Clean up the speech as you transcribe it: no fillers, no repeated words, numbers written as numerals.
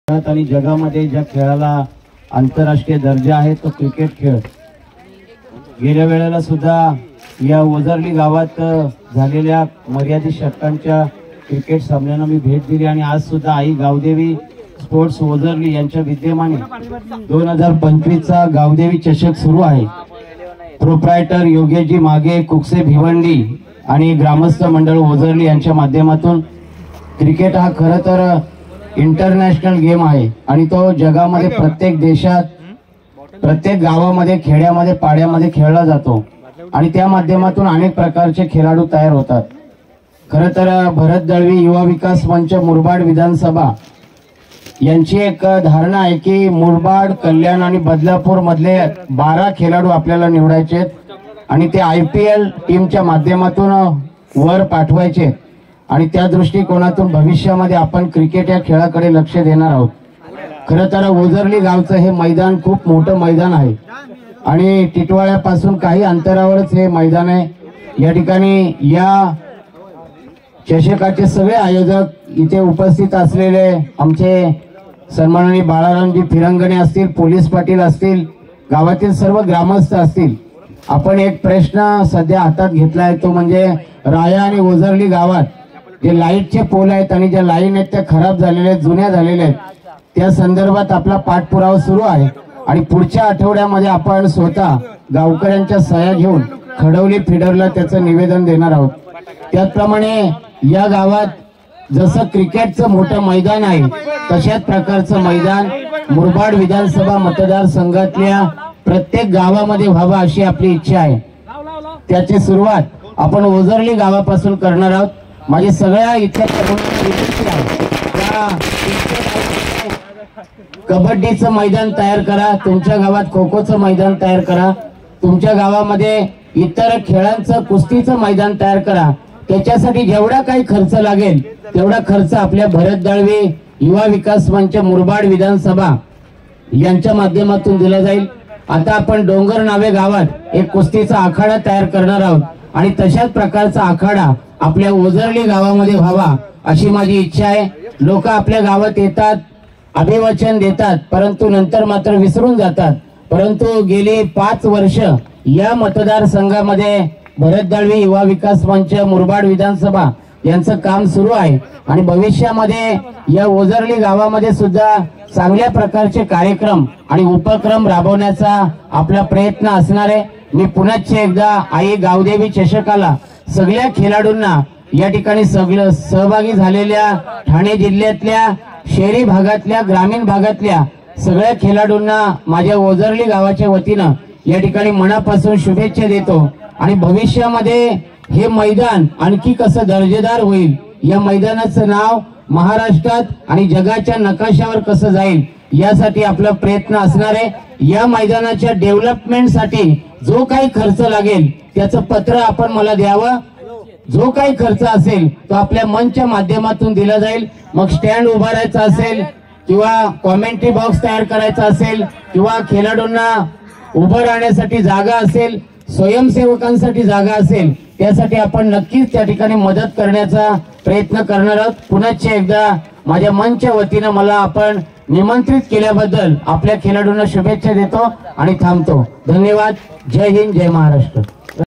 आणि जगामध्ये ज्या खेळाला आंतरराष्ट्रीय दर्जा आहे तो क्रिकेट खेळ। गेल्या वेळेला सुद्धा या ओझरली गावात झालेल्या मर्यादित षटकांच्या क्रिकेट सामन्यांना मी भेट दिली आणि आज सुद्धा आई गावदेवी स्पोर्ट्स ओझरली यांच्या विद्यमाने 2025 चा गावदेवी चषक सुरू आहे। प्रोप्रायटर योगेशजी मागे, कुकसे भिवंडी आणि ग्रामस्थ मंडळ ओझरली यांच्या माध्यमातून क्रिकेट हा खरं तर इंटरनॅशनल गेम आहे आणि तो जगामध्ये प्रत्येक देशात, प्रत्येक गावामध्ये, खेड्यामध्ये, पाड्यामध्ये खेळला जातो आणि त्या माध्यमातून अनेक प्रकारचे खेळाडू तयार होतात। खरं तर भरत दळवी युवा विकास मंच मुरबाड विधानसभा यांची एक धारणा आहे की मुरबाड, कल्याण आणि बदलापूर मधले 12 खेळाडू आपल्याला निवडायचे आणि ते IPL टीमच्या माध्यमातून वर पाठवायचे आणि त्या दृष्टिकोनातून भविष्यामध्ये आपण क्रिकेट या खेळाकडे लक्ष देणार आहोत। खरं तर ओझरली गावचं हे मैदान खूप मोठं मैदान आहे आणि टिटवाळ्यापासून काही अंतरावरच हे मैदान आहे। या ठिकाणी या चषकाचे सगळे आयोजक इथे उपस्थित असलेले आमचे सन्माननीय बाळारामजी फिरंगणे असतील, पोलीस पाटील असतील, गावातील सर्व ग्रामस्थ असतील। आपण एक प्रश्न सध्या हातात घेतला आहे तो म्हणजे राया आणि ओझरली गावात जे लाईटचे पोल आहेत आणि ज्या लाईन आहेत त्या खराब झालेल्या आहेत, जुन्या झालेल्या आहेत, त्या संदर्भात आपला पाठपुरावा सुरू आहे आणि पुढच्या आठवड्यामध्ये आपण स्वतः गावकऱ्यांच्या सह्या घेऊन खडवली फिडरला त्याचं निवेदन देणार आहोत। त्याचप्रमाणे या गावात जसं क्रिकेटचं मोठं मैदान आहे तशाच प्रकारचं मैदान मुरबाड विधानसभा मतदारसंघातल्या प्रत्येक गावामध्ये व्हावं अशी आपली इच्छा आहे। त्याची सुरुवात आपण ओझरली गावापासून करणार आहोत। माझी सगळ्या इथल्या कबड्डीचं मैदान तयार करा, तुमच्या गावात खो खोचं मैदान तयार करा, तुमच्या गावामध्ये इतर खेळांचं, कुस्तीचं मैदान तयार करा। त्याच्यासाठी जेवढा काही खर्च लागेल तेवढा खर्च आपल्या भरत दळवी युवा विकास मंच मुरबाड विधानसभा यांच्या माध्यमातून दिला जाईल। आता आपण डोंगर नावे गावात एक कुस्तीचा आखाडा तयार करणार आहोत आणि तशाच प्रकारचा आखाडा आपल्या ओझरली गावामध्ये व्हावा अशी माझी इच्छा आहे। लोक आपल्या गावात येतात, अभिवचन देतात, परंतु नंतर मात्र विसरून जातात। परंतु गेली 5 वर्ष या मतदारसंघामध्ये भरत दळवी युवा विकास मंच मुरबाड विधानसभा यांचं काम सुरू आहे आणि भविष्यामध्ये या ओझरली गावामध्ये सुद्धा चांगल्या प्रकारचे कार्यक्रम आणि उपक्रम राबवण्याचा आपला प्रयत्न असणार आहे। मी पुन्हा एकदा आई गावदेवी चषकाला सगळ्या खेळाडूंना, या ठिकाणी सगळं सहभागी झालेल्या ठाणे जिल्ह्यातल्या शहरी भागातल्या, ग्रामीण भागातल्या सगळ्या खेळाडूंना माझ्या ओझरली गावाच्या वतीनं या ठिकाणी मनापासून शुभेच्छा देतो आणि भविष्यामध्ये हे मैदान आणखी कसं दर्जेदार होईल, या मैदानाचं नाव महाराष्ट्रात आणि जगाच्या नकाशावर कसं जाईल यासाठी आपला प्रयत्न असणार आहे। या मैदानाच्या डेव्हलपमेंटसाठी जो काही खर्च लागेल त्याचं पत्र आपण मला द्यावं। जो काही खर्च असेल तो आपल्या मंचच्या माध्यमातून दिला जाईल। मग स्टँड उभारायचा असेल किंवा कॉमेंट्री बॉक्स तयार करायचा असेल किंवा खेळाडूंना उभं राहण्यासाठी जागा असेल, स्वयंसेवकांसाठी जागा असेल, त्यासाठी आपण नक्कीच त्या ठिकाणी मदत करण्याचा प्रयत्न करणार आहोत। पुन्हा एकदा माझ्या मंचच्या वतीनं मला आपण निमंत्रित केल्याबद्दल आपल्या खेळाडूंना शुभेच्छा देतो आणि थांबतो। धन्यवाद। जय हिंद, जय महाराष्ट्र।